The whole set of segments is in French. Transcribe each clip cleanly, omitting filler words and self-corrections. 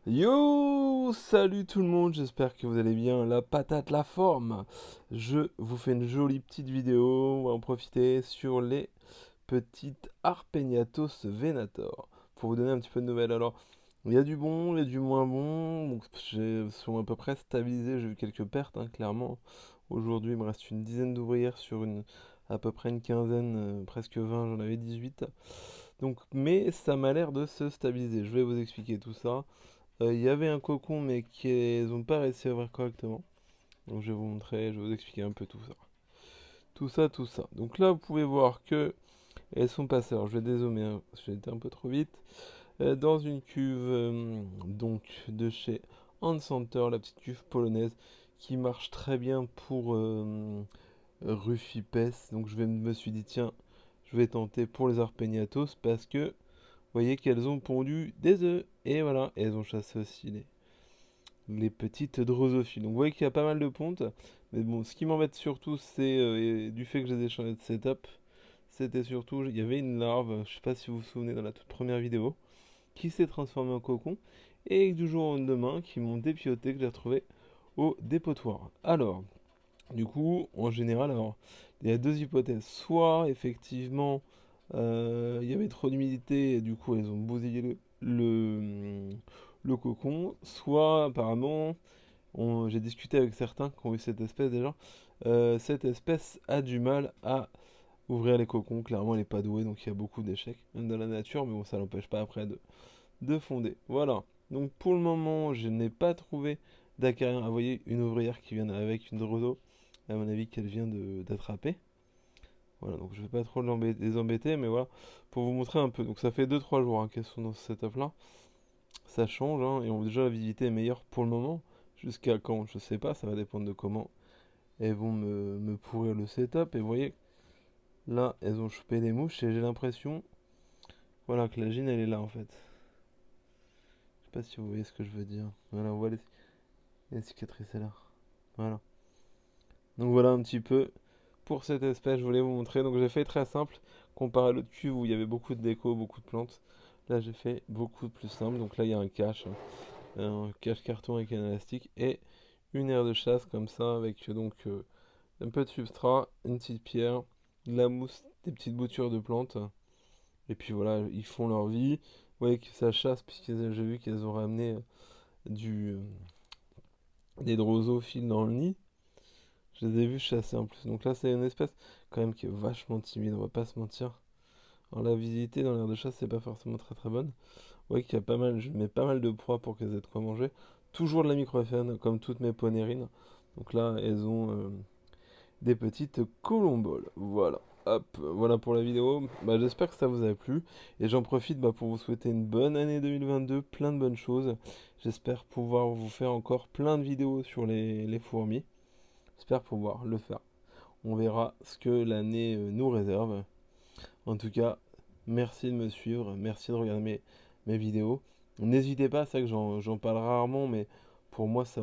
Yo, salut tout le monde, j'espère que vous allez bien, la patate, la forme. Je vous fais une jolie petite vidéo, on va en profiter sur les petites Arpegnathos Venator, pour vous donner un petit peu de nouvelles. Alors, il y a du bon, il y a du moins bon, donc sont à peu près stabilisés, j'ai eu quelques pertes, hein, clairement. Aujourd'hui, il me reste une dizaine d'ouvrières sur à peu près une quinzaine, presque 20, j'en avais 18. Donc, mais ça m'a l'air de se stabiliser, je vais vous expliquer tout ça. Il y avait un cocon, mais qu'ils n'ont pas réussi à ouvrir correctement. Donc je vais vous montrer, je vais vous expliquer un peu tout ça. Tout ça, tout ça. Donc là, vous pouvez voir que elles sont passées. Alors je vais dézoomer, hein, parce que j'ai été un peu trop vite. Dans une cuve donc de chez Hand Center, la petite cuve polonaise, qui marche très bien pour Rufipes. Donc me suis dit, tiens, je vais tenter pour les Arpegnatos parce que vous voyez qu'elles ont pondu des œufs. Et voilà, et elles ont chassé aussi les petites drosophiles. Donc vous voyez qu'il y a pas mal de pontes. Mais bon, ce qui m'embête surtout, c'est du fait que je les ai changés de setup. C'était surtout, il y avait une larve, je sais pas si vous vous souvenez dans la toute première vidéo, qui s'est transformée en cocon. Et du jour au lendemain, qui m'ont dépioté, que j'ai retrouvé au dépotoir. Alors, du coup, en général, alors, il y a deux hypothèses. Soit, effectivement, il y avait trop d'humidité et du coup, elles ont bousillé le cocon. Soit, apparemment, j'ai discuté avec certains qui ont eu cette espèce déjà. Cette espèce a du mal à ouvrir les cocons. Clairement, elle n'est pas douée, donc il y a beaucoup d'échecs, même dans la nature. Mais bon, ça l'empêche pas après de fonder. Voilà. Donc pour le moment, je n'ai pas trouvé d'acarien. Ah, vous voyez, une ouvrière qui vient avec une roseau. À mon avis, qu'elle vient d'attraper. Voilà, donc je vais pas trop les embêter, mais voilà, pour vous montrer un peu. Donc ça fait 2 3 jours hein, qu'elles sont dans ce setup-là. Ça change, hein, et déjà la visibilité est meilleure pour le moment. Jusqu'à quand, je sais pas, ça va dépendre de comment elles vont me pourrir le setup. Et vous voyez, là, elles ont chopé des mouches et j'ai l'impression, voilà, que la gine, elle est là en fait. Je sais pas si vous voyez ce que je veux dire. Voilà, on voit les cicatrices, là. Voilà. Donc voilà un petit peu pour cette espèce, je voulais vous montrer. Donc j'ai fait très simple, comparé à l'autre cuve où il y avait beaucoup de déco, beaucoup de plantes. Là, j'ai fait beaucoup plus simple. Donc là, il y a un cache, hein, un cache carton avec un élastique et une aire de chasse comme ça avec un peu de substrat, une petite pierre, de la mousse, des petites boutures de plantes. Et puis voilà, ils font leur vie. Vous voyez que ça chasse, puisque j'ai vu qu'elles ont ramené du, des drosophiles dans le nid. Je les ai vus chasser en plus. Donc là, c'est une espèce quand même qui est vachement timide, on va pas se mentir. Alors la visibilité dans l'aire de chasse, c'est pas forcément très très bonne. Vous voyez qu'il y a pas mal, je mets pas mal de proies pour qu'elles aient de quoi manger. Toujours de la microfène, comme toutes mes ponérines. Donc là, elles ont des petites colomboles. Voilà. Hop, voilà pour la vidéo. Bah, j'espère que ça vous a plu. Et j'en profite pour vous souhaiter une bonne année 2022, plein de bonnes choses. J'espère pouvoir vous faire encore plein de vidéos sur les fourmis. J'espère pouvoir le faire. On verra ce que l'année nous réserve. En tout cas, merci de me suivre, merci de regarder mes vidéos. N'hésitez pas, c'est vrai que j'en parle rarement, mais pour moi ça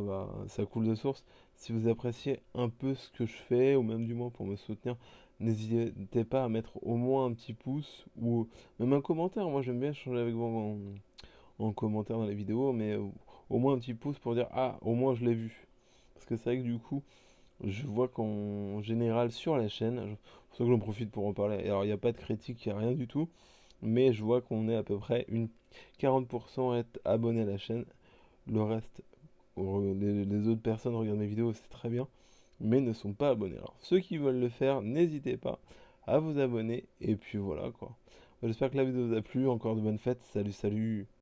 coule de source. Si vous appréciez un peu ce que je fais, ou même du moins pour me soutenir, n'hésitez pas à mettre au moins un petit pouce, ou même un commentaire. Moi j'aime bien échanger avec vous en commentaire dans les vidéos, mais au moins un petit pouce pour dire ah, au moins je l'ai vu. Parce que c'est vrai que du coup, je vois qu'en général sur la chaîne, pour ça que j'en profite pour en parler. Alors il n'y a pas de critique, il n'y a rien du tout, mais je vois qu'on est à peu près une 40% à être abonnés à la chaîne. Le reste, les autres personnes regardent mes vidéos, c'est très bien, mais ne sont pas abonnés. Alors ceux qui veulent le faire, n'hésitez pas à vous abonner, et puis voilà quoi. J'espère que la vidéo vous a plu, encore de bonnes fêtes, salut salut.